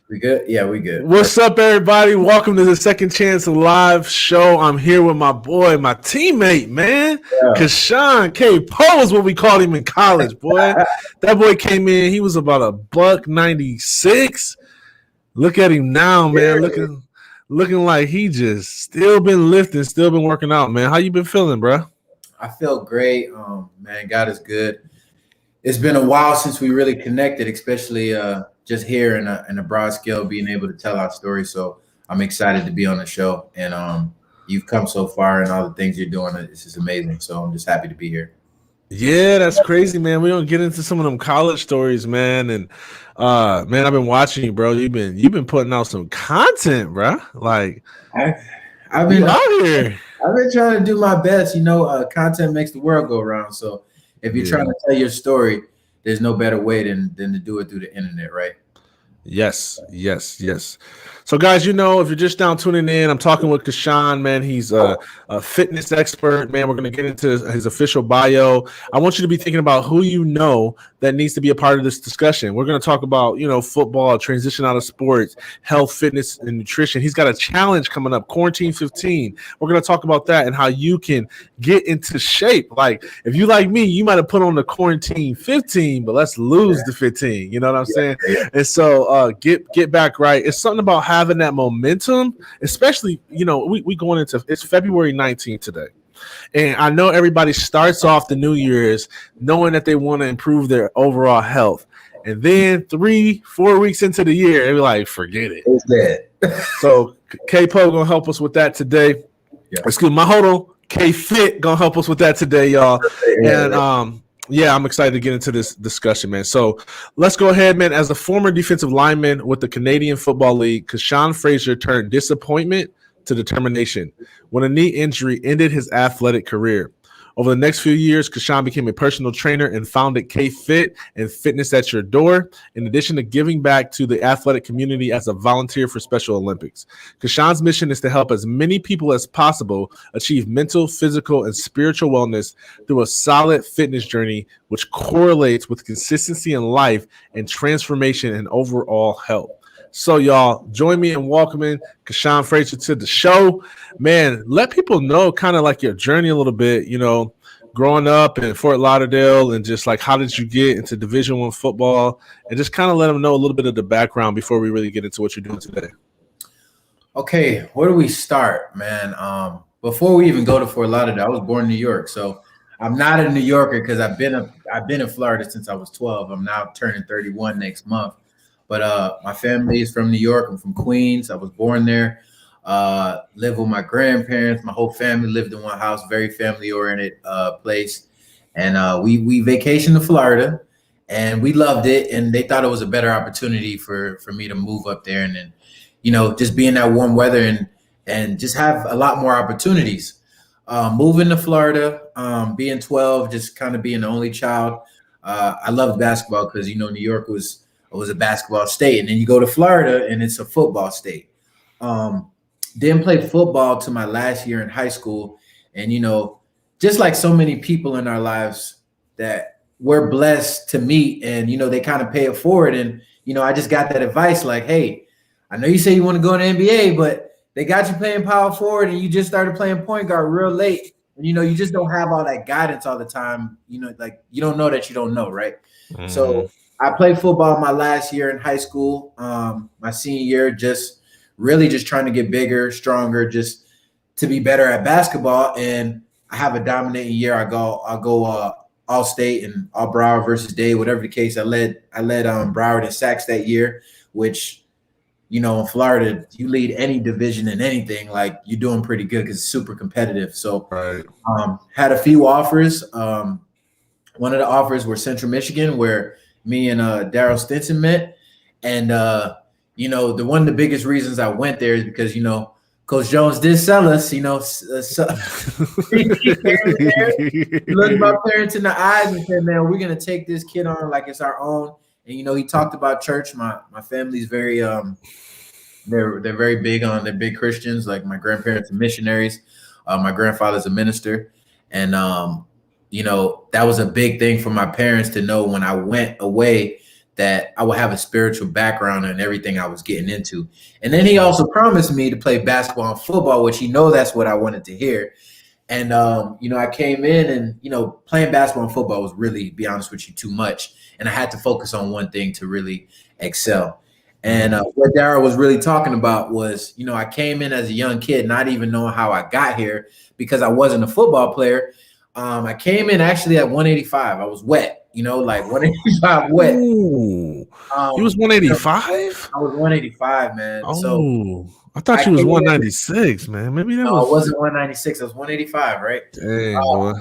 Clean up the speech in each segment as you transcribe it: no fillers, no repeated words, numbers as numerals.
We good? Yeah, we good. What's up, everybody? Welcome to the Second Chance Live show. I'm here with my boy, my teammate, man. Yeah. Kashawn K. Poe is what we called him in college, boy. That boy came in, he was about a buck 96. Look at him now, man. Looking like he just still been lifting, still been working out, man. How you been feeling, bro? I feel great. Man, God is good. It's been a while since we really connected, especially just here in a broad scale, being able to tell our story. So I'm excited to be on the show, and you've come so far, and all the things you're doing. It's just amazing. So I'm just happy to be here. Yeah, that's crazy, man. We don't get into some of them college stories, man. And man, I've been watching you, bro. You've been putting out some content, bro. Like I've you been out here. I've been trying to do my best. Content makes the world go around. So if you're trying to tell your story, there's no better way than to do it through the internet, right? Yes. So, guys, if you're just now tuning in, I'm talking with Kashawn, man. He's a fitness expert, man. We're going to get into his official bio. I want you to be thinking about who you know that needs to be a part of this discussion. We're going to talk about, football, transition out of sports, health, fitness, and nutrition. He's got a challenge coming up, Quarantine 15. We're going to talk about that and how you can get into shape. Like, if you like me, you might have put on the Quarantine 15, but let's lose the 15. You know what I'm saying? Yeah. And so get back right. It's something about having that momentum, especially, we going into it's February 19th today. And I know everybody starts off the New Year's knowing that they want to improve their overall health. And then 3-4 weeks into the year, they're like, forget it. It's dead. So K-Po gonna help us with that today. Yeah. Excuse me, hold on. KFIT gonna help us with that today, y'all. And I'm excited to get into this discussion, man. So let's go ahead, man. As a former defensive lineman with the Canadian Football League, Kashawn Fraser turned disappointment to determination when a knee injury ended his athletic career. Over the next few years, Kashawn became a personal trainer and founded KFIT and Fitness at Your Door, in addition to giving back to the athletic community as a volunteer for Special Olympics. Kashawn's mission is to help as many people as possible achieve mental, physical, and spiritual wellness through a solid fitness journey, which correlates with consistency in life and transformation in overall health. So, y'all, join me in welcoming Kashawn Fraser to the show. Man, let people know kind of like your journey a little bit, growing up in Fort Lauderdale, and just like how did you get into Division I football, and just kind of let them know a little bit of the background before we really get into what you're doing today. Okay, where do we start, man? Before we even go to Fort Lauderdale, I was born in New York, so I'm not a New Yorker because I've been in Florida since I was 12. I'm now turning 31 next month. But my family is from New York. I'm from Queens. I was born there. Lived with my grandparents. My whole family lived in one house. Very family-oriented place. And we vacationed to Florida, and we loved it. And they thought it was a better opportunity for me to move up there and then, just be in that warm weather and just have a lot more opportunities. Moving to Florida, being 12, just kind of being the only child. I loved basketball because, New York was a basketball state, and then you go to Florida and it's a football state. Didn't play football to my last year in high school. And, just like so many people in our lives that we're blessed to meet, and, they kind of pay it forward. And, I just got that advice like, hey, I know you say you want to go in the NBA, but they got you playing power forward and you just started playing point guard real late. And, you just don't have all that guidance all the time. Like you don't know that you don't know, right? Mm-hmm. So I played football my last year in high school, my senior year, just trying to get bigger, stronger, just to be better at basketball. And I have a dominating year. I'll go all state and all Broward versus Dade, whatever the case. I led Broward in sacks that year, which, in Florida, you lead any division in anything, like you're doing pretty good because it's super competitive. So had a few offers. One of the offers were Central Michigan, where me and Daryl Stinson met. And, the one of the biggest reasons I went there is because, Coach Jones did sell us, he looked my parents in the eyes and said, man, we're going to take this kid on like it's our own. And, he talked about church. My family's very, they're very big on, they're big Christians. Like my grandparents are missionaries. My grandfather's a minister. And, that was a big thing for my parents to know when I went away that I would have a spiritual background in everything I was getting into. And then he also promised me to play basketball and football, which that's what I wanted to hear. And, I came in and, playing basketball and football was really, to be honest with you, too much. And I had to focus on one thing to really excel. And what Dara was really talking about was, I came in as a young kid, not even knowing how I got here because I wasn't a football player. I came in actually at 185. I was wet, like 185 wet. Ooh, he was 185? I was 185, man. Oh, so I thought you was 196, man. Maybe that was. I wasn't 196. I was 185, right? Dang, boy.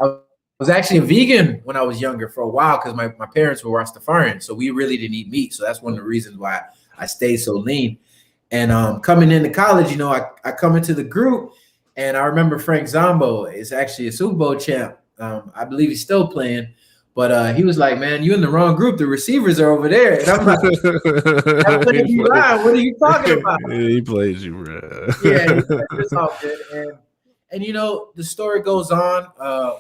I was actually a vegan when I was younger for a while because my parents were Rastafarian, so we really didn't eat meat. So that's one of the reasons why I stayed so lean. And coming into college, I come into the group, and I remember Frank Zombo is actually a Super Bowl champ. I believe he's still playing. But he was like, man, you're in the wrong group. The receivers are over there. And I'm like, what are you talking about? Yeah, he plays you, bro. Yeah, it's all good. And the story goes on.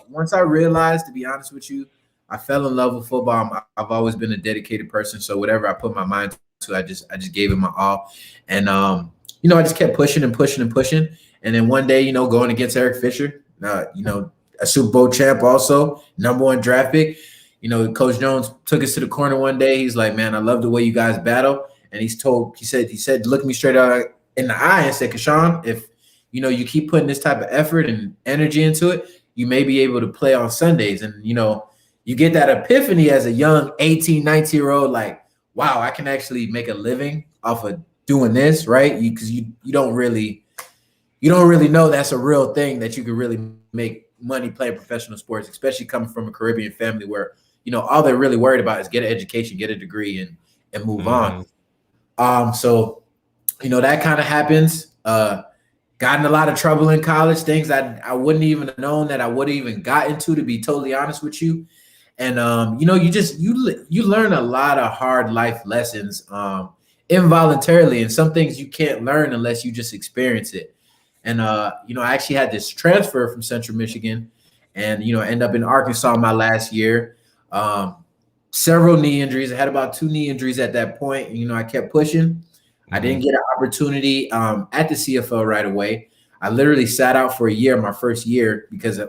Once I realized, to be honest with you, I fell in love with football. I've always been a dedicated person. So whatever I put my mind to, I just gave it my all. And, I just kept pushing and pushing and pushing. And then one day, going against Eric Fisher, a Super Bowl champ also, #1 draft pick. Coach Jones took us to the corner one day. He's like, man, I love the way you guys battle. And he said, look me straight out in the eye and said, Kashawn, if, you keep putting this type of effort and energy into it, you may be able to play on Sundays. And, you get that epiphany as a young 18, 19-year-old, like, wow, I can actually make a living off of doing this, right? Because you don't really know that's a real thing that you could really make money playing professional sports, especially coming from a Caribbean family where, all they're really worried about is get an education, get a degree, and move on. So, that kind of happens. Got in a lot of trouble in college, things that I wouldn't even have known that I would have even got into, to be totally honest with you. And, you learn a lot of hard life lessons involuntarily, and some things you can't learn unless you just experience it. And, I actually had this transfer from Central Michigan and, end up in Arkansas my last year. Several knee injuries. I had about 2 knee injuries at that point. I kept pushing. I didn't get an opportunity at the CFL right away. I literally sat out for a year, my first year, because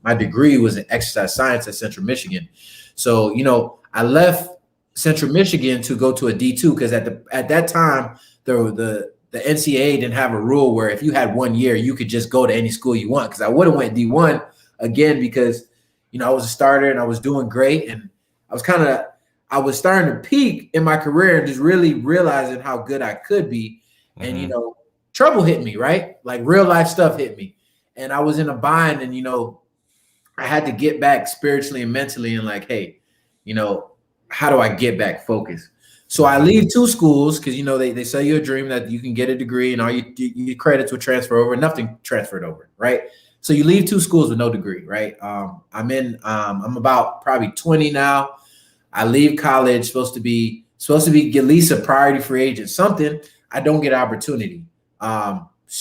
my degree was in exercise science at Central Michigan. So, I left Central Michigan to go to a D2 because at that time, the NCAA didn't have a rule where if you had 1 year, you could just go to any school you want. Because I would have went D1 again because, I was a starter and I was doing great. And I was starting to peak in my career and just really realizing how good I could be. And, trouble hit me, right? Like real life stuff hit me. And I was in a bind and, I had to get back spiritually and mentally and like, hey, how do I get back focused? So I leave 2 schools because, they sell you a dream that you can get a degree and all your credits will transfer over. Nothing transferred over, right? So you leave 2 schools with no degree, right? I'm about probably 20 now. I leave college, supposed to be at least a priority free agent, something. I don't get an opportunity.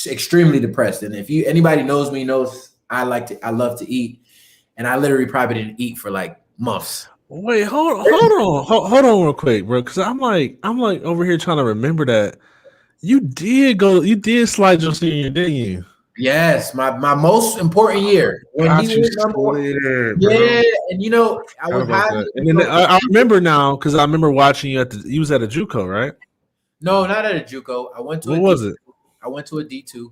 Extremely depressed. And if anybody knows me knows I love to eat. And I literally probably didn't eat for like months. Wait, hold on real quick, bro. Because I'm like over here trying to remember that you did slide your senior, didn't you? Yes, my most important year. When he was there, yeah, and I was high. And then I remember now because I remember watching you you was at a JUCO, right? No, not at a JUCO. I went to what was it? I went to a D2.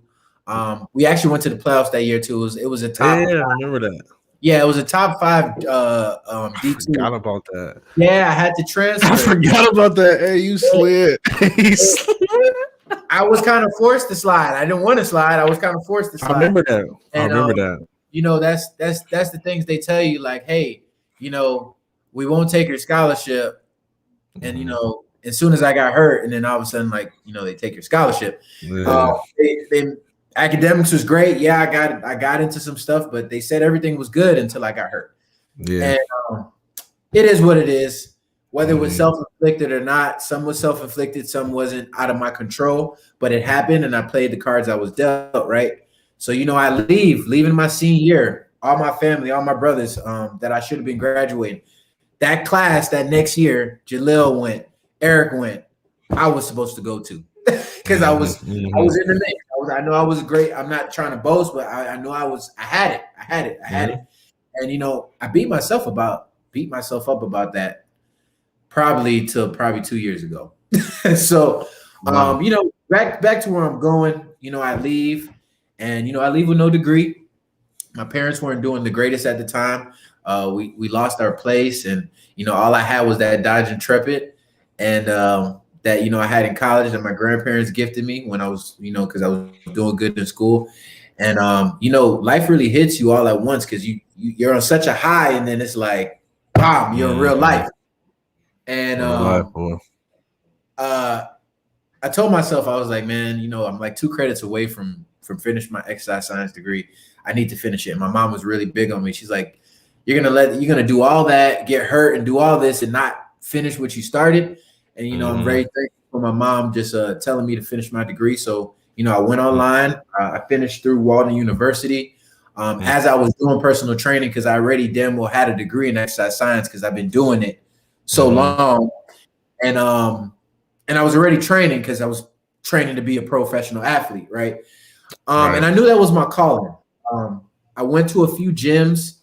We actually went to the playoffs that year too. It was a top. Yeah, I remember that. Yeah, it was a top 5 D2. I forgot about that. Yeah, I had to transfer. I forgot about that. Hey, you slid. I was kind of forced to slide. I didn't want to slide. I was kind of forced to slide. I remember that. That's the things they tell you, like, hey, we won't take your scholarship. And as soon as I got hurt, and then all of a sudden, like, they take your scholarship. Yeah. They academics was great. Yeah, I got into some stuff, but they said everything was good until I got hurt. Yeah. And it is what it is. Whether it was self-inflicted or not, some was self-inflicted, some wasn't out of my control, but it happened and I played the cards I was dealt, right? So, I leaving my senior year, all my family, all my brothers that I should have been graduating, that class that next year, Jalil went, Eric went, I was supposed to go to because I was in the mix. I know I was great. I'm not trying to boast, but I know I had it. And I beat myself up about that probably 2 years ago. So back to where I'm going, I leave and I leave with no degree. My parents weren't doing the greatest at the time. We lost our place, and all I had was that Dodge Intrepid, and that I had in college that my grandparents gifted me when I was because I was doing good in school, and life really hits you all at once because you're on such a high, and then it's like, bam, you're in real life, and I told myself, I was like, man, I'm like 2 credits away from finishing my exercise science degree. I need to finish it. And my mom was really big on me. She's like, you're gonna do all that, get hurt, and do all this, and not finish what you started. And I'm very thankful for my mom just telling me to finish my degree. So I went online. I finished through Walden University. As I was doing personal training, because I already damn well had a degree in exercise science because I've been doing it so long, and I was already training because I was training to be a professional athlete, right? And I knew that was my calling. I went to a few gyms,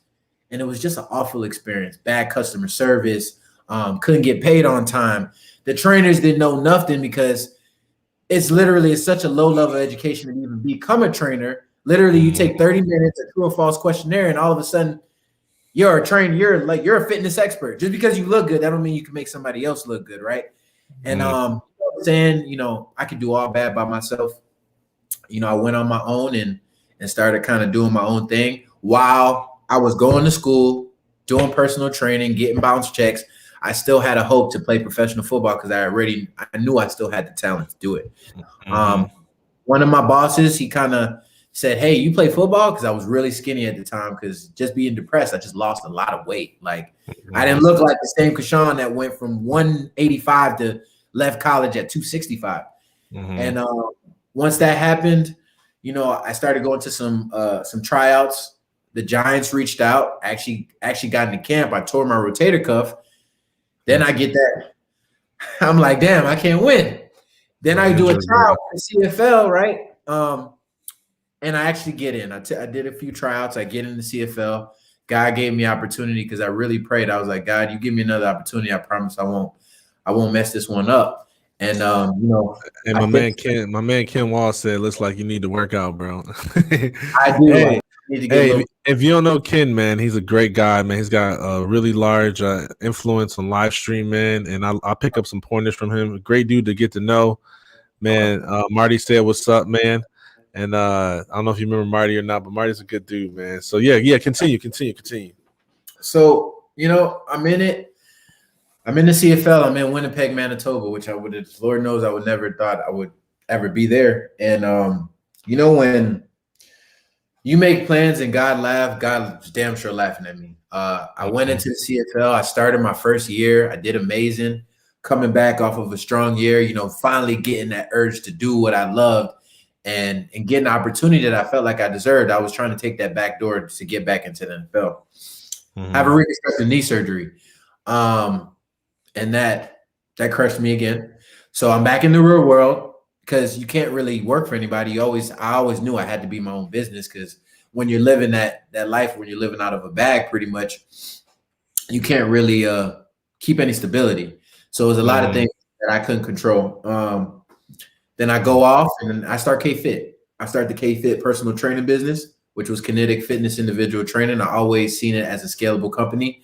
and it was just an awful experience. Bad customer service, couldn't get paid on time. The trainers didn't know nothing because it's such a low level of education to even become a trainer. Literally, you take 30 minutes, a true or false questionnaire, and all of a sudden you're a trainer. You're a fitness expert. Just because you look good, that don't mean you can make somebody else look good, right? And saying, I could do all bad by myself. I went on my own and started kind of doing my own thing while I was going to school, doing personal training, getting bounce checks. I still had a hope to play professional football because I knew I still had the talent to do it. One of my bosses, he kind of said, hey, you play football? Because I was really skinny at the time because just being depressed, I just lost a lot of weight. Like I didn't look like the same Kashawn that went from 185 to left college at 265. And once that happened, I started going to some tryouts. The Giants reached out, actually got into camp. I tore my rotator cuff. Then I get that. I'm like, damn, I can't win. Then I do a tryout for CFL, right? And I actually get in. I did a few tryouts. I get in the CFL. God gave me opportunity because I really prayed. I was like, God, you give me another opportunity. I promise I won't mess this one up. And and my man Ken Wall said, looks like you need to work out, bro. I do. If you don't know Ken, man, he's a great guy, man. He's got a really large influence on live stream, man, and I'll pick up some pointers from him. A great dude to get to know, man. Marty said, what's up, man? And I don't know if you remember Marty or not, but Marty's a good dude, man. So yeah, continue. So I'm in it. I'm in the CFL. I'm in Winnipeg, Manitoba, which Lord knows I would never thought I would ever be there. And when you make plans and God was damn sure laughing at me. I went into the CFL. I started my first year. I did amazing. Coming back off of a strong year, finally getting that urge to do what I loved and getting the opportunity that I felt like I deserved. I was trying to take that back door to get back into the NFL. I have a reconstructive knee surgery. And that crushed me again. So I'm back in the real world because you can't really work for anybody. I always knew I had to be my own business because when you're living that life, when you're living out of a bag, pretty much, you can't really keep any stability. So it was a lot of things that I couldn't control. Then I go off and I start KFIT. I start the KFIT personal training business, which was kinetic fitness individual training. I always seen it as a scalable company.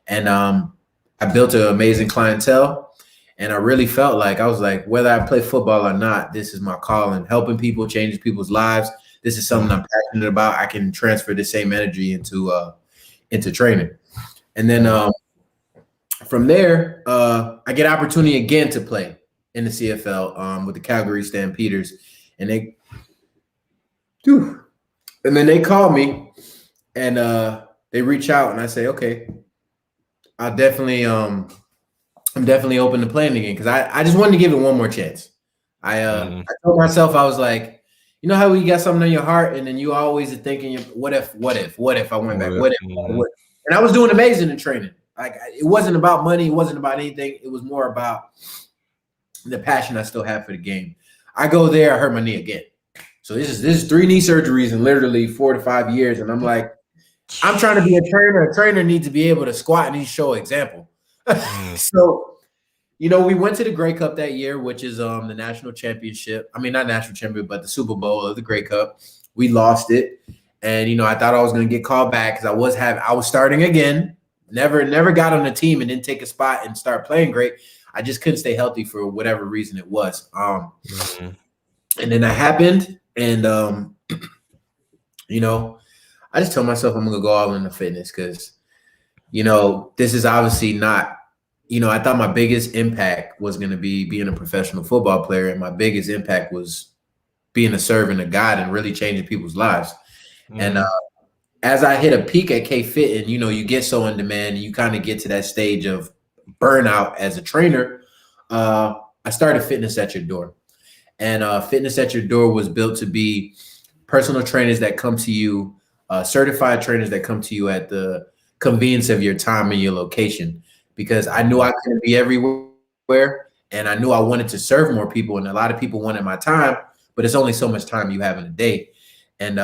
And I built an amazing clientele, and I really felt like I was like, whether I play football or not, this is my calling. Helping people, changing people's lives. This is something I'm passionate about. I can transfer the same energy into training. And then from there, I get opportunity again to play in the CFL with the Calgary Stampeders, and then they call me, and they reach out, and I say, okay. I'm definitely open to playing again because I just wanted to give it one more chance. I told myself, I was like, you know how you got something on your heart and then you always are thinking, what if I went back? What if? And I was doing amazing in training. Like it wasn't about money. It wasn't about anything. It was more about the passion I still have for the game. I go there, I hurt my knee again. So this is 3 knee surgeries in literally 4 to 5 years. And I'm like, I'm trying to be a trainer. A trainer needs to be able to squat and show example. So, we went to the Grey Cup that year, which is the national championship. I mean, not national champion, but the Super Bowl of the Grey Cup. We lost it. And, I thought I was going to get called back because I was starting again. Never got on the team and didn't take a spot and start playing great. I just couldn't stay healthy for whatever reason it was. And then that happened. And, I just told myself I'm going to go all into fitness because, this is obviously not, I thought my biggest impact was going to be being a professional football player. And my biggest impact was being a servant of God and really changing people's lives. And as I hit a peak at KFIT and, you get so in demand and you kind of get to that stage of burnout as a trainer, I started Fitness at Your Door. And Fitness at Your Door was built to be personal trainers that come to you, certified trainers that come to you at the convenience of your time and your location, because I knew I couldn't be everywhere and I knew I wanted to serve more people. And a lot of people wanted my time, but it's only so much time you have in a day. And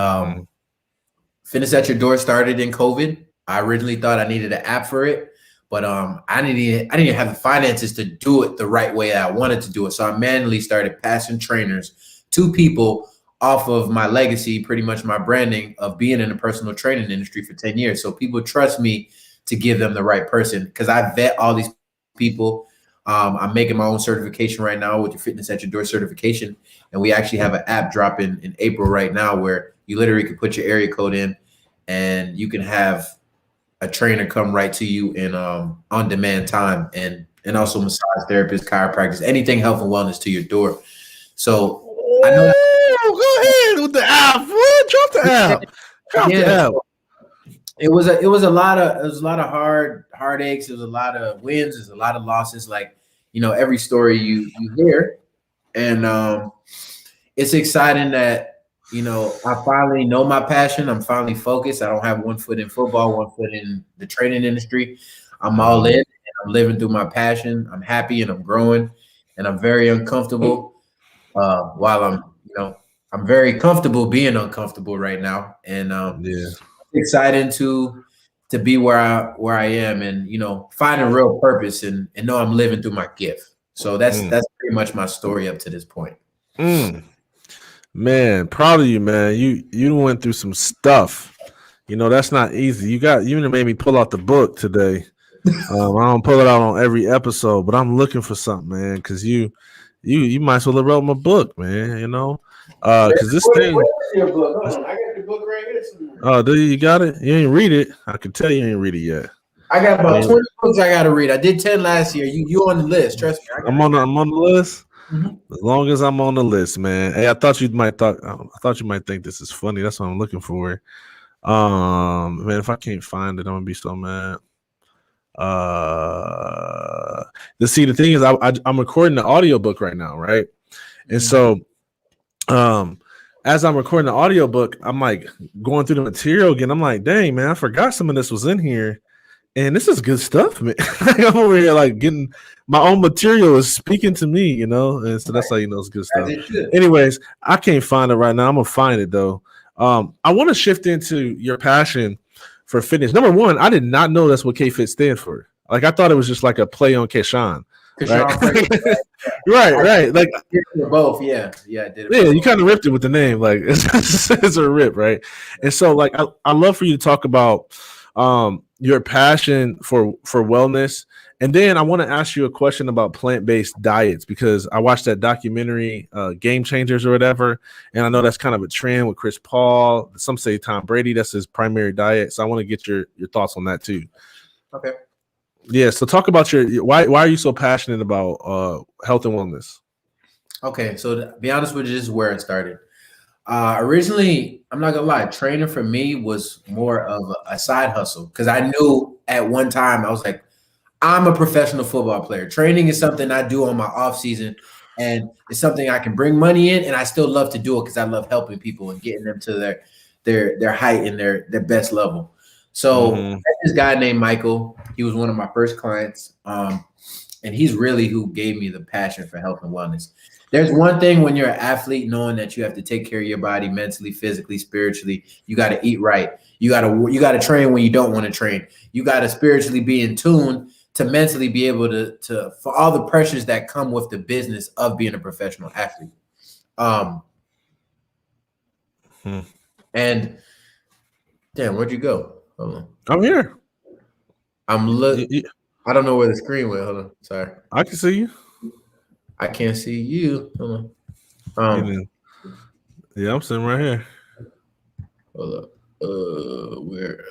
Fitness at Your Door started in COVID. I originally thought I needed an app for it, but I didn't have the finances to do it the right way I wanted to do it. So I manually started passing trainers to people off of my legacy, pretty much my branding of being in the personal training industry for 10 years. So people trust me to give them the right person because I vet all these people. I'm making my own certification right now with the Fitness at Your Door certification. And we actually have an app dropping in April right now where you literally can put your area code in and you can have a trainer come right to you in on-demand time and also massage therapists, chiropractors, anything health and wellness to your door. So I know go ahead with the app. What? Drop the app. The app. It was a lot of heartaches. It was a lot of wins. There's a lot of losses. Like, every story you hear. And it's exciting that, I finally know my passion. I'm finally focused. I don't have one foot in football, one foot in the training industry. I'm all in and I'm living through my passion. I'm happy and I'm growing and I'm very uncomfortable while I'm very comfortable being uncomfortable right now. And it's exciting to be where I am and, find a real purpose and know I'm living through my gift. So that's pretty much my story up to this point. Man, proud of you, man. You went through some stuff. That's not easy. You even made me pull out the book today. I don't pull it out on every episode, but I'm looking for something, man, because you might as well have wrote my book, man. Because this thing. Your book? Hold on. I got the book right here somewhere. Oh, do you got it? You ain't read it. I can tell you ain't read it yet. I got about 20 books I got to read. I did 10 last year. You on the list? Trust me. I'm on the list. As long as I'm on the list, man. Hey, I thought you might think this is funny. That's what I'm looking for. Man, if I can't find it, I'm gonna be so mad. The thing is, I'm recording the audiobook right now, right? And so, as I'm recording the audiobook, I'm like going through the material again. I'm like, dang, man, I forgot some of this was in here. And this is good stuff, man. I'm over here like getting my own material is speaking to me, and so that's how you know it's good stuff. Anyways, I can't find it right now. I'm gonna find it though. I want to shift into your passion for fitness. Number one, I did not know that's what KFIT stands for. Like I thought it was just like a play on Kashawn. Right. Like both, yeah. I did it. Yeah, you kind of ripped it with the name, like it's a rip, right? And so, like, I love for you to talk about your passion for wellness, and then I want to ask you a question about plant-based diets because I watched that documentary, Game Changers or whatever, and I know that's kind of a trend with Chris Paul. Some say Tom Brady, that's his primary diet. So I want to get your thoughts on that too. Okay. Yeah. So talk about why are you so passionate about health and wellness? Okay. So to be honest with you, this is where it started. Originally, I'm not gonna lie, training for me was more of a side hustle because I knew at one time I was like, I'm a professional football player. Training is something I do on my off season, and it's something I can bring money in, and I still love to do it because I love helping people and getting them to their height and their best level. So I met this guy named Michael. He was one of my first clients. And he's really who gave me the passion for health and wellness. There's one thing when you're an athlete, knowing that you have to take care of your body mentally, physically, spiritually. You got to eat right. You got to train when you don't want to train. You got to spiritually be in tune to mentally be able to for all the pressures that come with the business of being a professional athlete. And damn, where'd you go? Hold on. I'm here. I'm looking. I don't know where the screen went. Hold on. Sorry. I can see you. I can't see you. Hold on. Yeah, I'm sitting right here. Hold up. Where?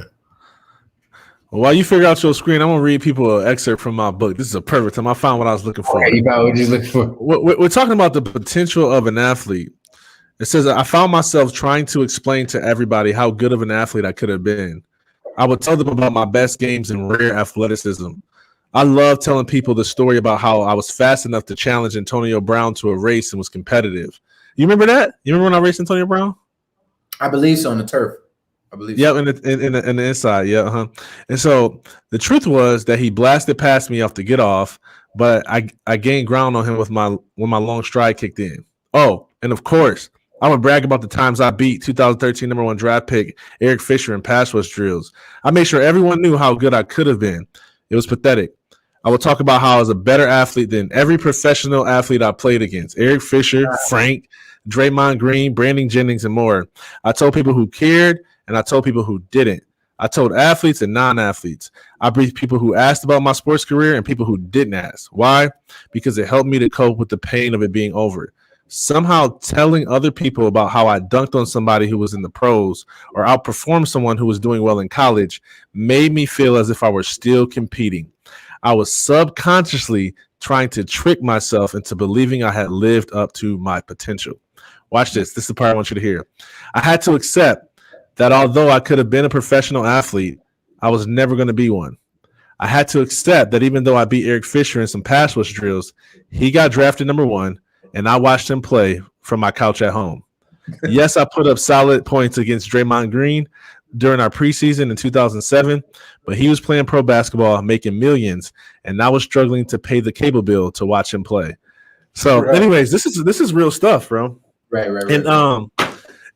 Well, while you figure out your screen, I'm gonna read people an excerpt from my book. This is a perfect time. I found what I was looking for. Okay, you got what you're looking for. We're talking about the potential of an athlete. It says, I found myself trying to explain to everybody how good of an athlete I could have been. I would tell them about my best games and rare athleticism. I love telling people the story about how I was fast enough to challenge Antonio Brown to a race and was competitive. You remember that? You remember when I raced Antonio Brown? I believe so, on the turf. I believe. Yeah, in the inside. Yeah, And so the truth was that he blasted past me off the get off, but I gained ground on him when my long stride kicked in. Oh, and of course, I would brag about the times I beat 2013 number 1 draft pick Eric Fisher in pass rush drills. I made sure everyone knew how good I could have been. It was pathetic. I would talk about how I was a better athlete than every professional athlete I played against. Eric Fisher, Frank, Draymond Green, Brandon Jennings, and more. I told people who cared, and I told people who didn't. I told athletes and non-athletes. I briefed people who asked about my sports career and people who didn't ask. Why? Because it helped me to cope with the pain of it being over. Somehow telling other people about how I dunked on somebody who was in the pros or outperformed someone who was doing well in college made me feel as if I were still competing. I was subconsciously trying to trick myself into believing I had lived up to my potential. Watch this. This is the part I want you to hear. I had to accept that although I could have been a professional athlete, I was never going to be one. I had to accept that even though I beat Eric Fisher in some pass rush drills, he got drafted number 1, and I watched him play from my couch at home. Yes, I put up solid points against Draymond Green during our preseason in 2007, but he was playing pro basketball, making millions, and I was struggling to pay the cable bill to watch him play. So, anyways, this is real stuff, bro. Right.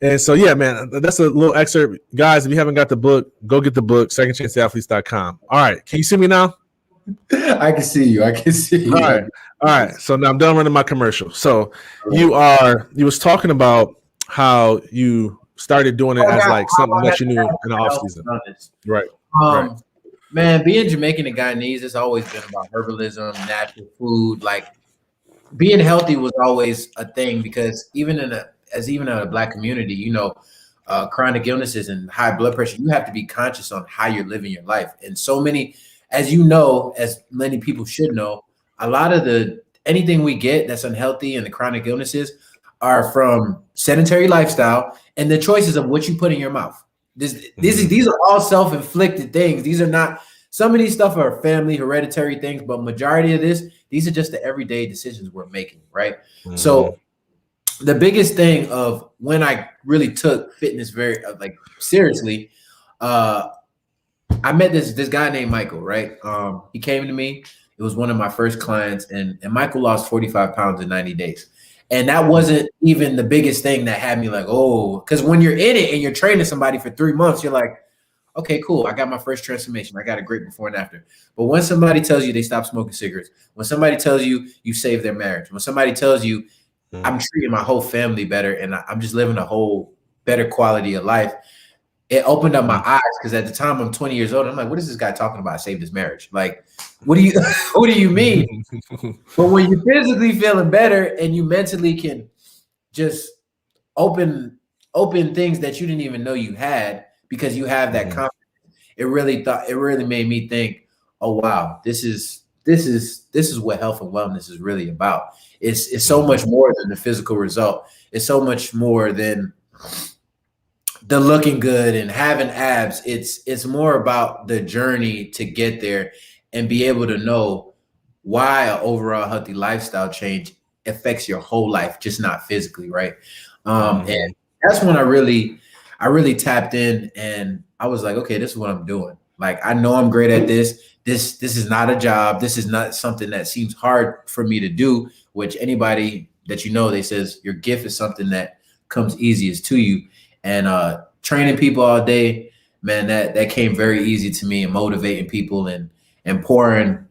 And so, yeah, man, that's a little excerpt. Guys, if you haven't got the book, go get the book, secondchanceathletes.com. All right. Can you see me now? I can see you. All right. So now I'm done running my commercial. So you was talking about how you started doing it as like something that you knew in the off season. Right. Man, being Jamaican and Guyanese, it's always been about herbalism, natural food. Like being healthy was always a thing because even in a Black community, you know, chronic illnesses and high blood pressure, you have to be conscious on how you're living your life. And so many, as you know, as many people should know, a lot of anything we get that's unhealthy and the chronic illnesses are from sedentary lifestyle and the choices of what you put in your mouth. These are all self-inflicted things. These are not, some of these stuff are family hereditary things, but majority of these are just the everyday decisions we're making, right? So the biggest thing of when I really took fitness very seriously, I met this guy named Michael, right? He came to me. It was one of my first clients, and Michael lost 45 pounds in 90 days. And that wasn't even the biggest thing that had me like, oh, because when you're in it and you're training somebody for 3 months, you're like, okay, cool. I got my first transformation. I got a great before and after. But when somebody tells you they stop smoking cigarettes, when somebody tells you you saved their marriage, when somebody tells you I'm treating my whole family better and I'm just living a whole better quality of life, it opened up my eyes because at the time I'm 20 years old. I'm like, what is this guy talking about? I saved his marriage. Like, what do you mean? But when you're physically feeling better and you mentally can just open things that you didn't even know you had because you have that confidence, it really made me think, oh wow, this is what health and wellness is really about. It's so much more than the physical result. It's so much more than the looking good and having abs. It's more about the journey to get there and be able to know why an overall healthy lifestyle change affects your whole life, just not physically, right? And that's when I I really tapped in and I was like, okay, this is what I'm doing. Like, I know I'm great at this. This is not a job. This is not something that seems hard for me to do, which anybody that they says your gift is something that comes easiest to you. And training people all day, man, that came very easy to me, and motivating people and pouring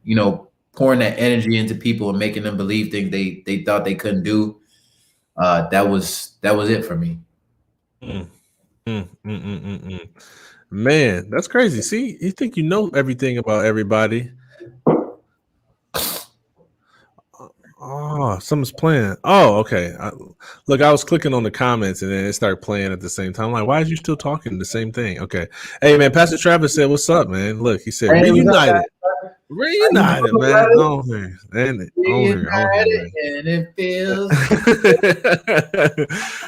that energy into people and making them believe things they thought they couldn't do. That was it for me. Mm, mm, mm, mm, mm, mm. Man, that's crazy. See, you think you know everything about everybody. Oh, someone's playing. Oh, okay. Look, I was clicking on the comments and then it started playing at the same time. I'm like, why is you still talking the same thing? Okay. Hey, man, Pastor Travis said, what's up, man? Look, he said, Hey, reunited. Reunited, man. On here. And on here, and it feels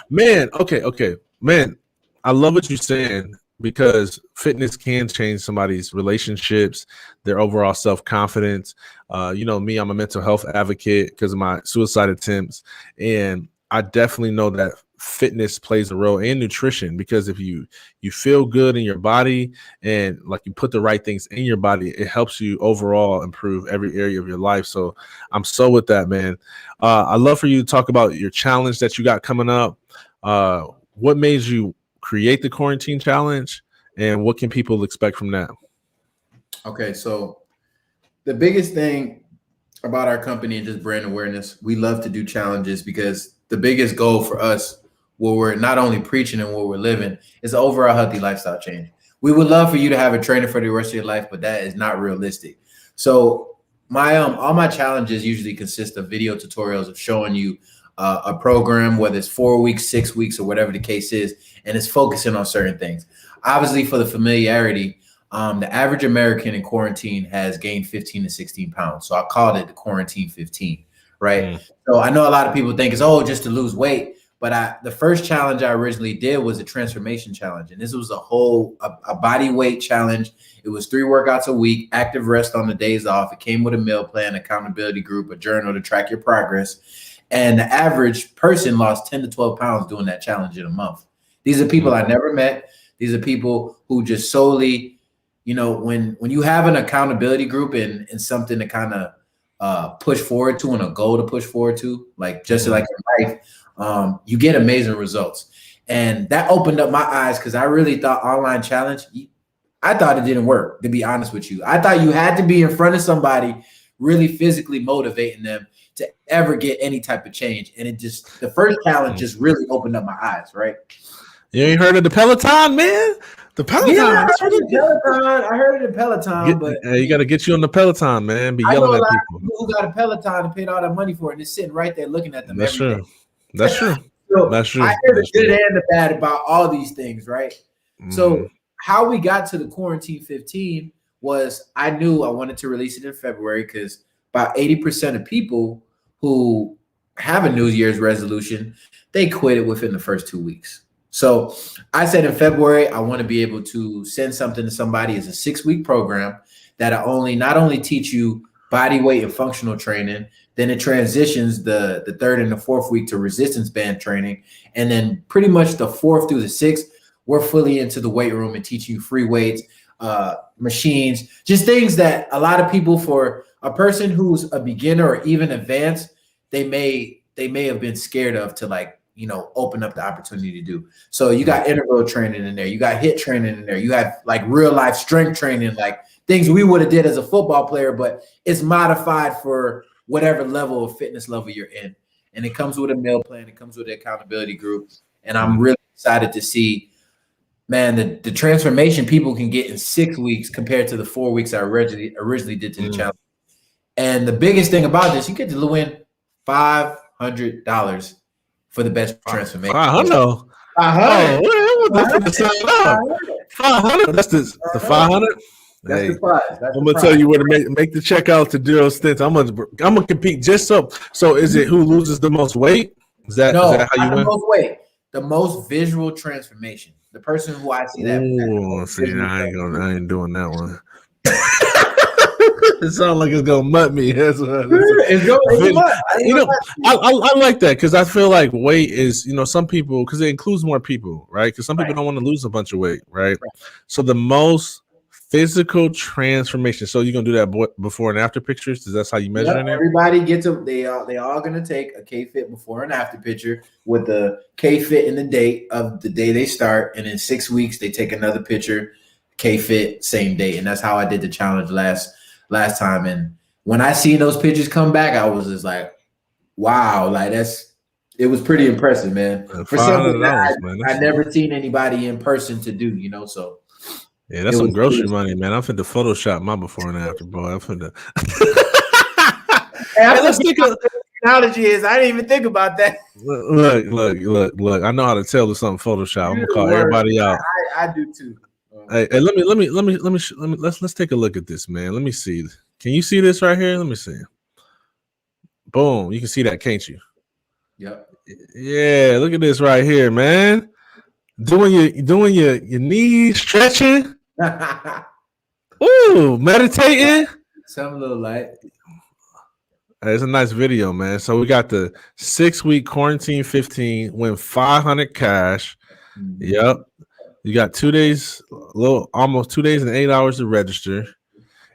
man. Okay. Man, I love what you're saying because fitness can change somebody's relationships, their overall self-confidence. Me, I'm a mental health advocate because of my suicide attempts. And I definitely know that fitness plays a role, and nutrition, because if you feel good in your body and like you put the right things in your body, it helps you overall improve every area of your life. So I'm so with that, man. I'd love for you to talk about your challenge that you got coming up. What made you create the quarantine challenge, and what can people expect from that? Okay, so the biggest thing about our company and just brand awareness, we love to do challenges because the biggest goal for us, what we're not only preaching and what we're living, is overall healthy lifestyle change. We would love for you to have a trainer for the rest of your life, but that is not realistic. So my all my challenges usually consist of video tutorials of showing you a program, whether it's 4 weeks, 6 weeks, or whatever the case is, and it's focusing on certain things. Obviously, for the familiarity, the average American in quarantine has gained 15 to 16 pounds. So I called it the quarantine 15, right? So I know a lot of people think it's, just to lose weight. But the first challenge I originally did was a transformation challenge. And this was a body weight challenge. It was 3 workouts a week, active rest on the days off. It came with a meal plan, accountability group, a journal to track your progress. And the average person lost 10 to 12 pounds doing that challenge in a month. These are people I never met. These are people who just solely, when you have an accountability group and something to kind of push forward to and a goal to push forward to, like just like in life, you get amazing results. And that opened up my eyes because I really thought online challenge, I thought it didn't work, to be honest with you. I thought you had to be in front of somebody really physically motivating them to ever get any type of change. And the first challenge just really opened up my eyes, right? You ain't heard of the Peloton, man? The Peloton. Yeah, I heard of the Peloton, but you got to get you on the Peloton, man. Be yelling at people who got a Peloton and paid all that money for it and is sitting right there looking at them. That's every true. day. That's true. So That's true. I heard the good and the bad about all these things, right? So how we got to the quarantine 15 was I knew I wanted to release it in February because about 80% of people who have a New Year's resolution, they quit it within the first 2 weeks. So I said in February, I want to be able to send something to somebody as a 6-week program that not only teach you body weight and functional training, then it transitions the 3rd and the 4th week to resistance band training. And then pretty much the 4th through the 6th, we're fully into the weight room and teaching you free weights, machines, just things that a lot of people, for a person who's a beginner or even advanced, they may have been scared of to open up the opportunity to do. So you got interval training in there, you got HIIT training in there, you have like real life strength training, like things we would have did as a football player, but it's modified for whatever level of fitness level you're in. And it comes with a meal plan, it comes with an accountability group. And I'm really excited to see, man, the transformation people can get in 6 weeks compared to the 4 weeks I originally did to the challenge. And the biggest thing about this, you get to win $500 for the best transformation. 500. Oh, what 500. That's the 500. That's the prize. I'm gonna tell you where to make the checkout to Daryl Stintz. I'm gonna compete just so. So is it who loses the most weight? Is that how you win? The most weight, the most visual transformation. The person who I see that. I ain't doing that one. It sounds like it's gonna mutt me. That's what I like that because I feel like weight is, some people, because it includes more people, right? Because some people don't want to lose a bunch of weight, right? So the most physical transformation. So you're gonna do that before and after pictures? Is that how you measure it? Everybody gets they all gonna take a KFIT before and after picture with the KFIT and the date of the day they start, and in 6 weeks they take another picture, KFIT, same date, and that's how I did the challenge last time. And when I see those pictures come back, I was just like, wow, like it was pretty impressive, man. For something that I never seen anybody in person to do, so. Yeah, that's some grocery money, man. I'm finna Photoshop my before and after, bro. I'm finna. Hey, let's think of technology is. I didn't even think about that. Look. I know how to tell if something Photoshop. I'm gonna call everybody out. I do too. Hey, let's take a look at this, man. Let me see. Can you see this right here? Let me see. Boom. You can see that, can't you? Yep. Yeah, look at this right here, man. Doing your knees stretching. Ooh, meditating. Some little light. It's a nice video, man. So we got the 6-week quarantine 15, win 500 cash. Mm-hmm. Yep. You got 2 days, almost 2 days and 8 hours to register.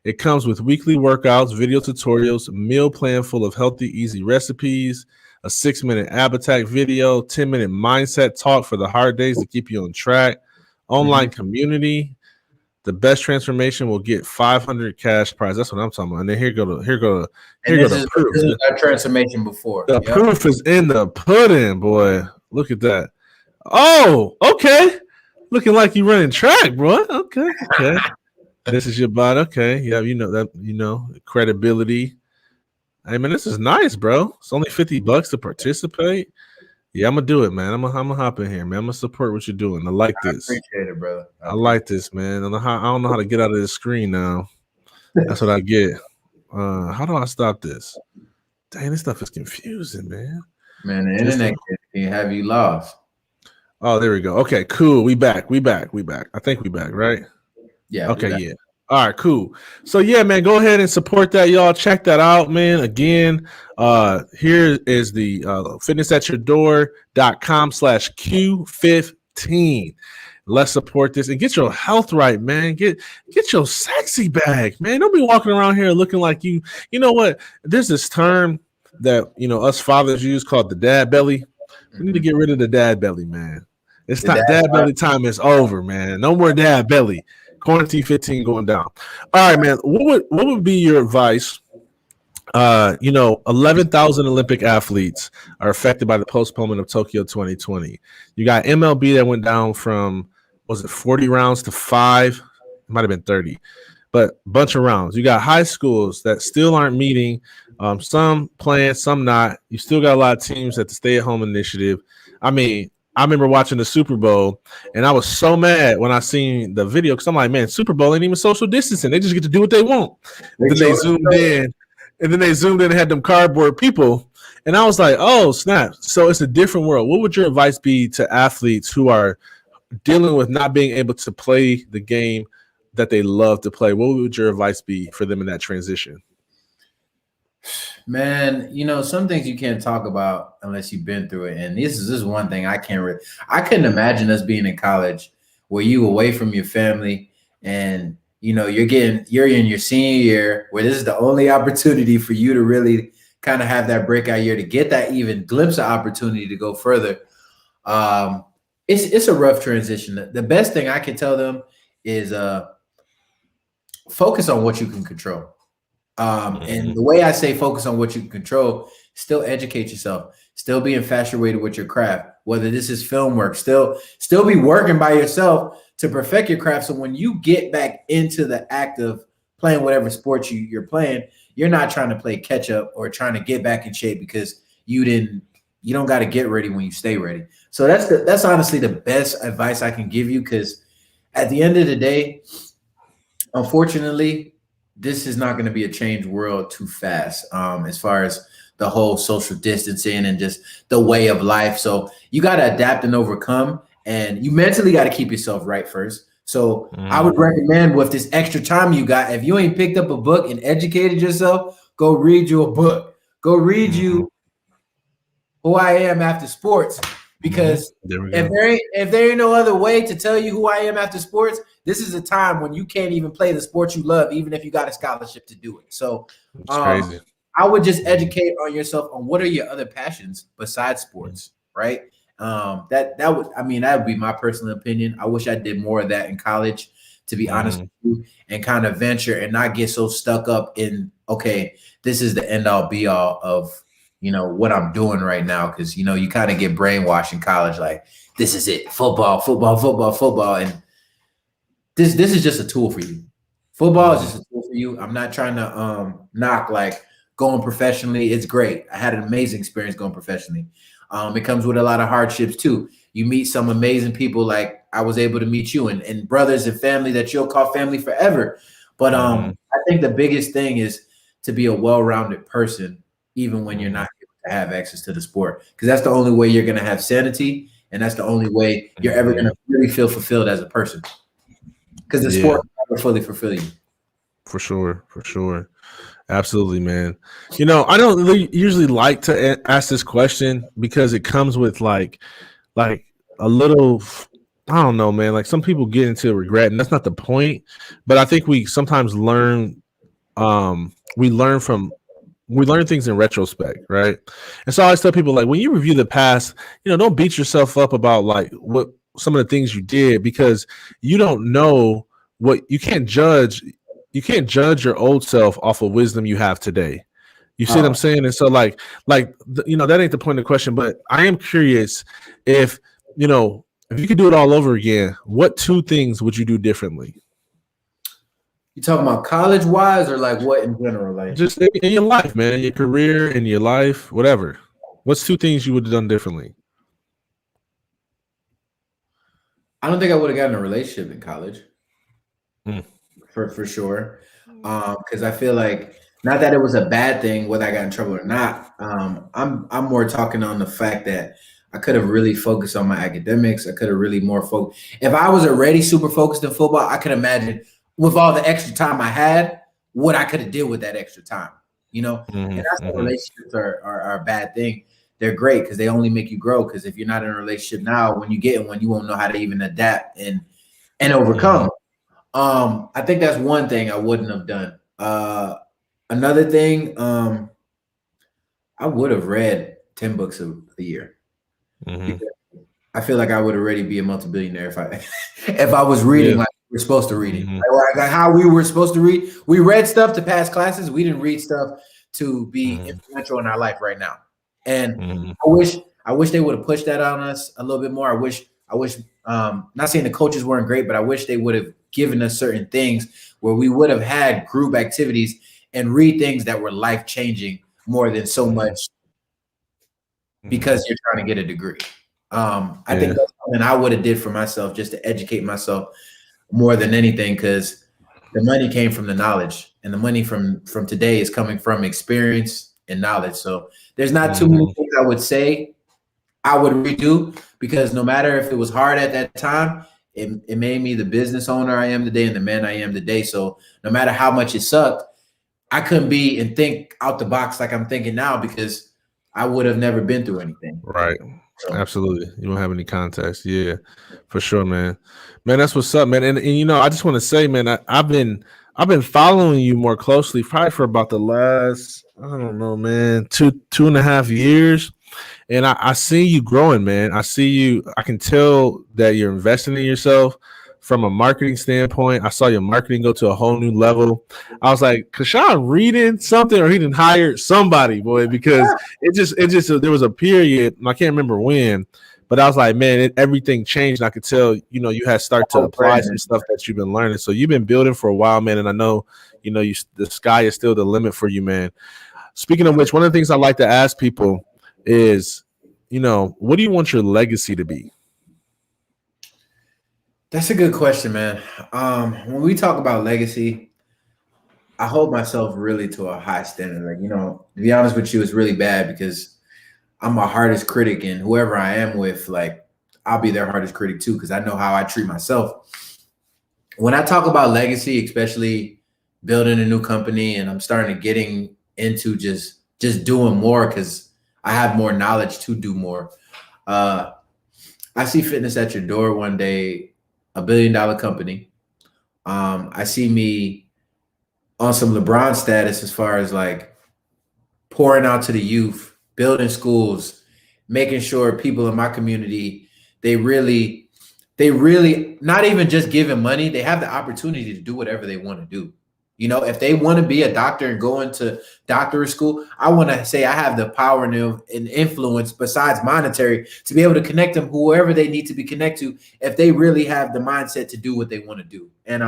It comes with weekly workouts, video tutorials, meal plan full of healthy, easy recipes, a 6-minute ab attack video, 10-minute mindset talk for the hard days to keep you on track, online community. The best transformation will get 500 cash prize. That's what I'm talking about. And then here go the proof. This is our transformation before. The proof is in the pudding, boy. Look at that. Oh, okay. Looking like you running track, bro. Okay. This is your body. Okay. Yeah, credibility. Hey, man, this is nice, bro. It's only $50 to participate. Yeah, I'm gonna do it, man. I'm gonna hop in here, man. I'm gonna support what you're doing. I like this. I appreciate it, brother. I like this, man. I don't know how to get out of this screen now. That's what I get. How do I stop this? Dang, this stuff is confusing, man. Man, the internet can have you lost. Oh, there we go. Okay, cool. We back. I think we back, right? Yeah. Okay, yeah. All right, cool. So yeah, man, go ahead and support that, y'all. Check that out, man. Again, here is the fitnessatyourdoor.com/Q15. Let's support this and get your health right, man. Get your sexy bag, man. Don't be walking around here looking like you. You know what? There's this term that us fathers use called the dad belly. We need to get rid of the dad belly, man. It's not dad belly time is over, man. No more dad belly. Quarantine 15 going down. All right, man. What would be your advice? 11,000 Olympic athletes are affected by the postponement of Tokyo 2020. You got MLB that went down from, was it 40 rounds to 5? It might have been 30, but bunch of rounds. You got high schools that still aren't meeting. Some playing, some not. You still got a lot of teams at the stay-at-home initiative. I mean, I remember watching the Super Bowl, and I was so mad when I seen the video because I'm like, man, Super Bowl ain't even social distancing. They just get to do what they want. Then they zoomed in and had them cardboard people. And I was like, oh, snap. So it's a different world. What would your advice be to athletes who are dealing with not being able to play the game that they love to play? What would your advice be for them in that transition? Man, some things you can't talk about unless you've been through it. And this is one thing I couldn't imagine us being in college where you away from your family and you're in your senior year where this is the only opportunity for you to really kind of have that breakout year to get that even glimpse of opportunity to go further. It's a rough transition. The best thing I can tell them is focus on what you can control. And the way I say focus on what you can control, still educate yourself, still be infatuated with your craft, whether this is film work, still be working by yourself to perfect your craft. So when you get back into the act of playing whatever sport you're playing, you're not trying to play catch up or trying to get back in shape because you don't got to get ready when you stay ready. So that's honestly the best advice I can give you, because at the end of the day, unfortunately, this is not going to be a changed world too fast as far as the whole social distancing and just the way of life. So you got to adapt and overcome, and you mentally got to keep yourself right first. So I would recommend with this extra time you got, if you ain't picked up a book and educated yourself, go read you a book. Go read you Who I Am After Sports. Because if there ain't no other way to tell you who I am after sports, this is a time when you can't even play the sport you love, even if you got a scholarship to do it. So crazy. I would just educate on yourself on what are your other passions besides sports, right? That would be my personal opinion. I wish I did more of that in college, to be honest with you, and kind of venture and not get so stuck up in, okay, this is the end all be all of, what I'm doing right now. Because, you kind of get brainwashed in college, like, this is it, football, football, football, football. And this is just a tool for you. Football is just a tool for you. I'm not trying to knock like going professionally. It's great. I had an amazing experience going professionally. It comes with a lot of hardships too. You meet some amazing people, like I was able to meet you, and brothers and family that you'll call family forever. But I think the biggest thing is to be a well-rounded person, even when you're not able to have access to the sport, because that's the only way you're going to have sanity, and that's the only way you're ever going to really feel fulfilled as a person. Because the sport will never fully fulfill you. For sure. Absolutely, man. I don't really usually like to ask this question because it comes with like a little, I don't know, man. Like some people get into regret, and that's not the point. But I think we sometimes learn, we learn things in retrospect, right? And so I always tell people, like, when you review the past, don't beat yourself up about like what some of the things you did, because you don't know what you can't judge. You can't judge your old self off of wisdom you have today. You see what I'm saying? And so that ain't the point of the question, but I am curious if you could do it all over again, what 2 things would you do differently? You talking about college wise or like what in general? Like just in your life, man, in your career, in your life, whatever. What's 2 things you would have done differently? I don't think I would have gotten a relationship in college. For sure. Because I feel like, not that it was a bad thing whether I got in trouble or not. I'm more talking on the fact that I could have really focused on my academics. I could have really more focused. If I was already super focused in football, I could imagine with all the extra time I had, what I could have did with that extra time. And that's why relationships are a bad thing. They're great because they only make you grow. Because if you're not in a relationship now, when you get in one, you won't know how to even adapt and overcome. I think that's one thing I wouldn't have done. Another thing, I would have read 10 books a year. I feel like I would already be a multi-billionaire if I was reading like we're supposed to read it. Like how we were supposed to read. We read stuff to pass classes. We didn't read stuff to be influential in our life right now. And I wish they would have pushed that on us a little bit more. I wish not saying the coaches weren't great, but I wish they would have given us certain things where we would have had group activities and read things that were life-changing more than so much because you're trying to get a degree. I think that's something I would have did for myself, just to educate myself more than anything, because the money came from the knowledge, and the money from today is coming from experience and knowledge. So there's not too many things I would say I would redo, because no matter if it was hard at that time, it made me the business owner I am today and the man I am today. So no matter how much it sucked, I couldn't be and think out the box like I'm thinking now, because I would have never been through anything. Right. So. Absolutely. You don't have any context. Yeah, for sure, man. Man, that's what's up, man. And I just want to say, man, I've been following you more closely probably for about the last, I don't know, man, 2.5 years. And I see you growing, man. I can tell that you're investing in yourself from a marketing standpoint. I saw your marketing go to a whole new level. I was like, Kashawn reading something, or he didn't hire somebody, boy, because it just there was a period, I can't remember when, but I was like, man, everything changed. And I could tell, you had started to apply some stuff that you've been learning. So you've been building for a while, man. And I know, the sky is still the limit for you, man. Speaking of which, one of the things I like to ask people is, what do you want your legacy to be? That's a good question, man. When we talk about legacy, I hold myself really to a high standard. Like, to be honest with you, it's really bad because I'm my hardest critic, and whoever I am with, like, I'll be their hardest critic too, because I know how I treat myself. when I talk about legacy, especially building a new company, and I'm starting to getting into just doing more because I have more knowledge to do more. Uh, I see fitness at your door one day, $1 billion company. I see me on some LeBron status as far as like pouring out to the youth, building schools, making sure people in my community, they really not even just giving money, they have the opportunity to do whatever they want to do. You know, if they want to be a doctor and go into doctorate school, I want to say I have the power and influence besides monetary to be able to connect them whoever they need to be connected to if they really have the mindset to do what they want to do. And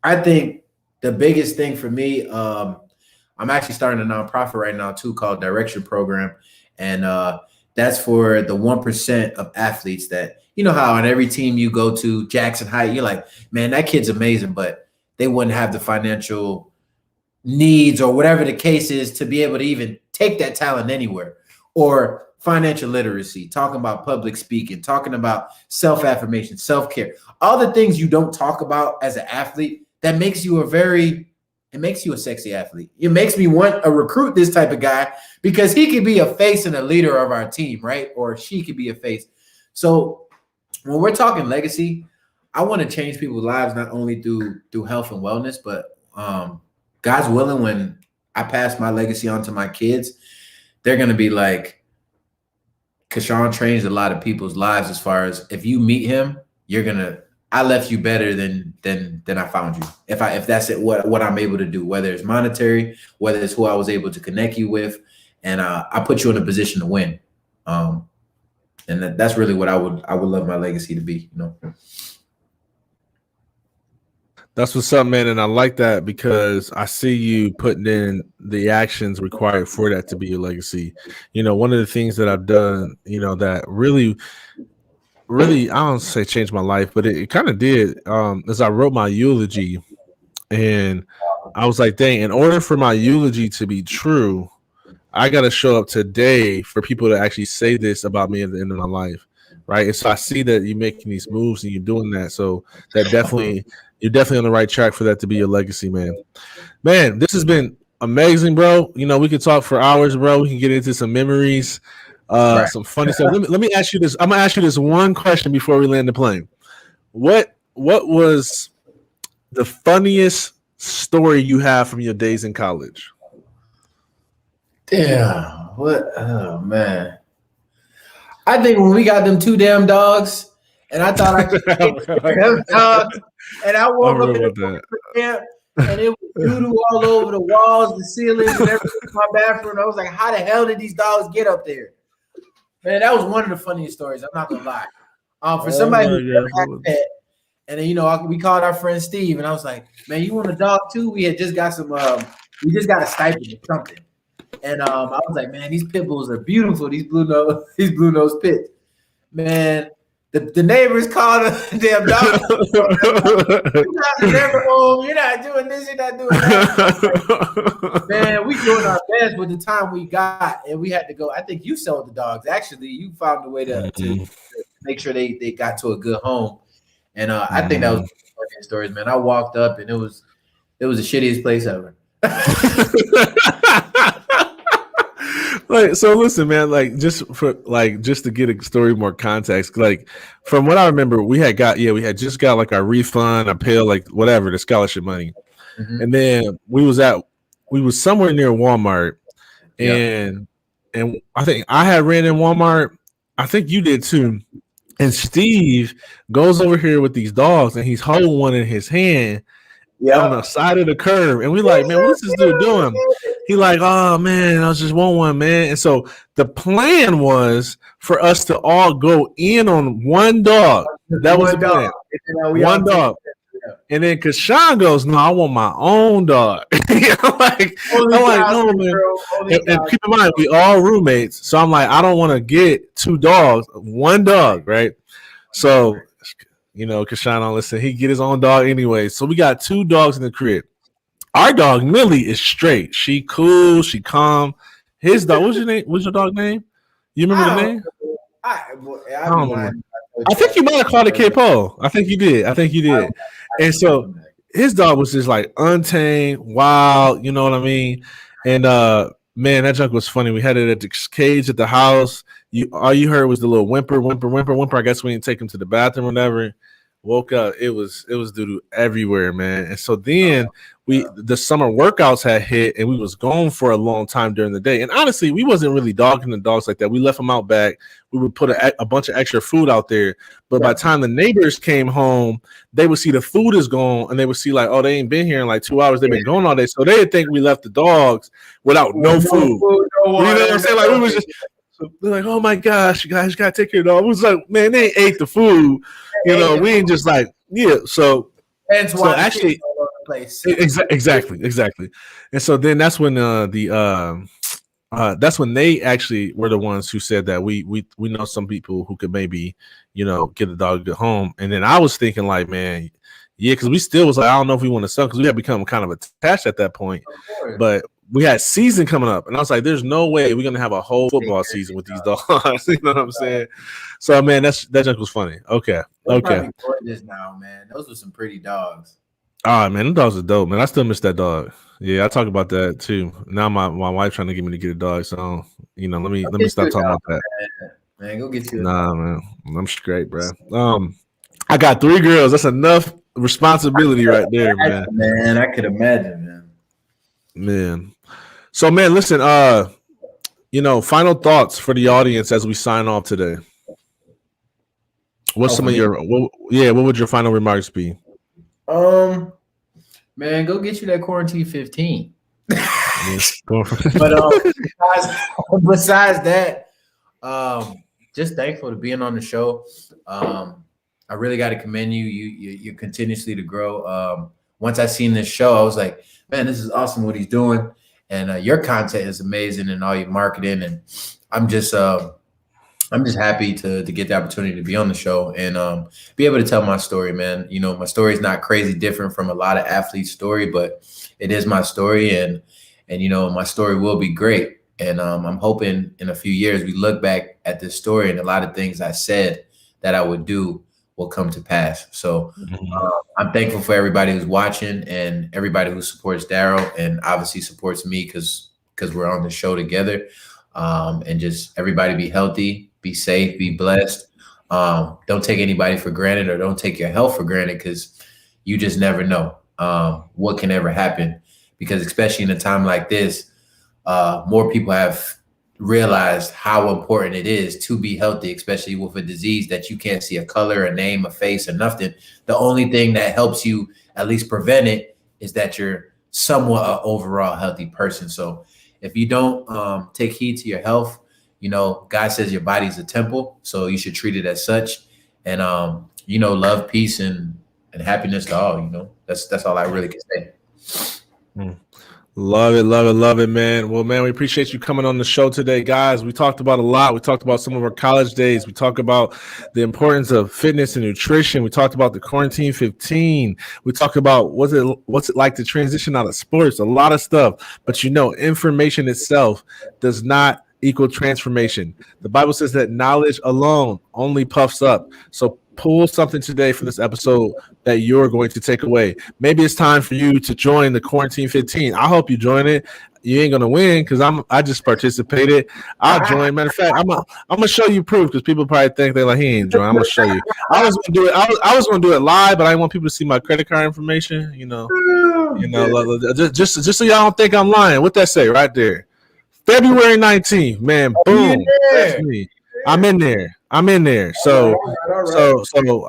I think the biggest thing for me, I'm actually starting a nonprofit right now too called Direction Program. And that's for the 1% of athletes that, you know how on every team you go to, Jackson Heights, you're like, man, that kid's amazing, but they wouldn't have the financial needs or whatever the case is to be able to even take that talent anywhere. Or financial literacy, talking about public speaking, talking about self-affirmation, self-care, all the things you don't talk about as an athlete that makes you it makes you a sexy athlete. It makes me want to recruit this type of guy because he could be a face and a leader of our team, right? Or she could be a face. So when we're talking legacy, I want to change people's lives not only through health and wellness, but God's willing, when I pass my legacy on to my kids, they're gonna be like, Kashawn changed a lot of people's lives. As far as if you meet him, I left you better than I found you. If that's it, what I'm able to do, whether it's monetary, whether it's who I was able to connect you with, and I put you in a position to win. And that's really what I would love my legacy to be, you know. That's what's up, man. And I like that because I see you putting in the actions required for that to be your legacy. You know, one of the things that I've done, you know, that really, I don't say changed my life, but it kind of did, is I wrote my eulogy. And I was like, dang, in order for my eulogy to be true, I got to show up today for people to actually say this about me at the end of my life. Right. And so I see that you're making these moves and you're doing that. So that definitely, you're definitely on the right track for that to be your legacy, man. Man, this has been amazing, bro. You know, we could talk for hours, bro. We can get into some memories, some funny stuff. Let me ask you this. I'm gonna ask you this one question before we land the plane. What was the funniest story you have from your days in college? Damn, what? Oh man, I think when we got them two damn dogs, and I thought I could take them dogs, and I woke up in the camp, and it was doodoo all over the walls, the ceilings, and everything in my bathroom. I was like, how the hell did these dogs get up there? Man, that was one of the funniest stories. I'm not gonna lie. For somebody who never had a pet, and then, you know, we called our friend Steve, and I was like, man, you want a dog too? We had just got some, we just got a stipend or something. And I was like, man, these pit bulls are beautiful. These blue nose pits. Man, the neighbors called the damn dog. You guys are never home. You're not doing this. You're not doing that. Man, we doing our best with the time we got, and we had to go. I think you sold the dogs. Actually, you found a way to make sure they got to a good home. And I think that was one of the stories, man. I walked up, and it was the shittiest place ever. Like, so listen, man, like just to get a story more context, like from what I remember, we had just got like our refund, our pay, like whatever, the scholarship money. Mm-hmm. And then we was somewhere near Walmart, and I think I had ran in Walmart. I think you did too. And Steve goes over here with these dogs, and he's holding one in his hand on the side of the curb. And we like, man, what's this dude doing? He like, oh man, I just want one, man. And so the plan was for us to all go in on one dog. That was the plan. One dog. And then Kashawn goes, no, I want my own dog. I'm like, no, man. And keep in mind, we all roommates. So I'm like, I don't want to get two dogs, one dog, right? So, you know, Kashawn, listen, he get his own dog anyway. So we got two dogs in the crib. Our dog Millie is straight. She cool. She calm. His dog. What's your name? What's your dog name? You remember the name? I don't remember. I think you might have called it K-Po. I think you did. And so his dog was just like untamed, wild, you know what I mean? And man, that junk was funny. We had it at the cage at the house. All you heard was the little whimper, whimper, whimper, whimper. I guess we didn't take him to the bathroom or whatever. Woke up, it was doo-doo everywhere, man. And so then the summer workouts had hit, and we was gone for a long time during the day. And honestly, we wasn't really dogging the dogs like that. We left them out back. We would put a bunch of extra food out there. But by the time the neighbors came home, they would see the food is gone, and they would see like, oh, they ain't been here in like 2 hours. They've been gone all day, so they'd think we left the dogs without no food. You know what I'm saying? Like we was just. So they're like, oh my gosh, you guys gotta take care of the dog. We was like, man, they ate the food. You know, we ain't just like, yeah. So actually, exactly. And so then that's when that's when they actually were the ones who said that we know some people who could maybe, you know, get the dog to home. And then I was thinking like, man, yeah, because we still was like, I don't know if we want to sell because we had become kind of attached at that point. But we had season coming up, and I was like, "There's no way we're gonna have a whole football season with these dogs." You know what I'm saying? So, man, that junk was funny. Okay. Gorgeous now, man. Those were some pretty dogs. Ah, man, them dogs are dope, man. I still miss that dog. Yeah, I talk about that too. Now my wife trying to get me to get a dog, so you know, let me stop talking about that. Man, go get you. Nah, man, I'm straight, bro. I got 3 girls. That's enough responsibility right there, man. Man, I could imagine, man. So, man, listen, you know, final thoughts for the audience as we sign off today. What's some of your what would your final remarks be? Man, go get you that quarantine 15. But besides that, just thankful to being on the show. I really got to commend you. You continuously to grow. Once I seen this show, I was like, man, this is awesome what he's doing. And your content is amazing and all your marketing. And I'm just happy to get the opportunity to be on the show and be able to tell my story, man. You know, my story is not crazy different from a lot of athletes' story, but it is my story. And you know, my story will be great. And I'm hoping in a few years we look back at this story and a lot of things I said that I would do will come to pass. So I'm thankful for everybody who's watching and everybody who supports Daryl and obviously supports me because we're on the show together. And just everybody be healthy, be safe, be blessed. Don't take anybody for granted or don't take your health for granted because you just never know what can ever happen. Because especially in a time like this, more people have realized how important it is to be healthy, especially with a disease that you can't see a color, a name, a face, or nothing. The only thing that helps you at least prevent it is that you're somewhat an overall healthy person. So if you don't take heed to your health, you know, God says your body's a temple, so you should treat it as such. And you know, love, peace, and happiness to all. You know, that's all I really can say. Love it, man. Well, man, we appreciate you coming on the show today, guys. We talked about a lot. We talked about some of our college days. We talked about the importance of fitness and nutrition. We talked about the quarantine 15. We talked about what's it like to transition out of sports, a lot of stuff. But you know, information itself does not equal transformation. The Bible says that knowledge alone only puffs up. So pull something today from this episode that you're going to take away. Maybe it's time for you to join the Quarantine 15. I hope you join it. You ain't gonna win because I just participated. I'll join. Matter of fact, I'm gonna show you proof because people probably think they're like he ain't join. I'm gonna show you. I was gonna do it. I was gonna do it live, but I didn't want people to see my credit card information. You know, just so y'all don't think I'm lying. What that say right there? February 19th, man. Boom. That's me. I'm in there. So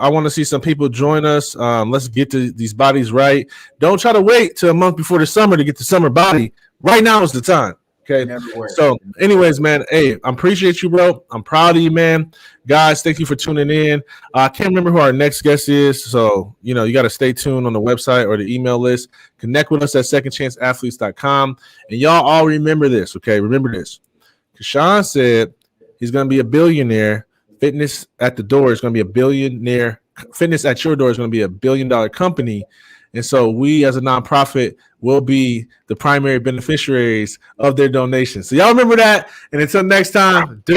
I want to see some people join us. Let's get these bodies right. Don't try to wait till a month before the summer to get the summer body. Right now is the time. Okay. So anyways, man, hey, I appreciate you, bro. I'm proud of you, man. Guys, thank you for tuning in. I can't remember who our next guest is. So, you know, you got to stay tuned on the website or the email list. Connect with us at secondchanceathletes.com. And y'all all remember this. Okay. Remember this. Kashawn said he's going to be a billionaire. Fitness at the door is going to be a billionaire. Fitness at your door is going to be $1 billion company. And so we as a nonprofit will be the primary beneficiaries of their donations. So y'all remember that. And until next time, do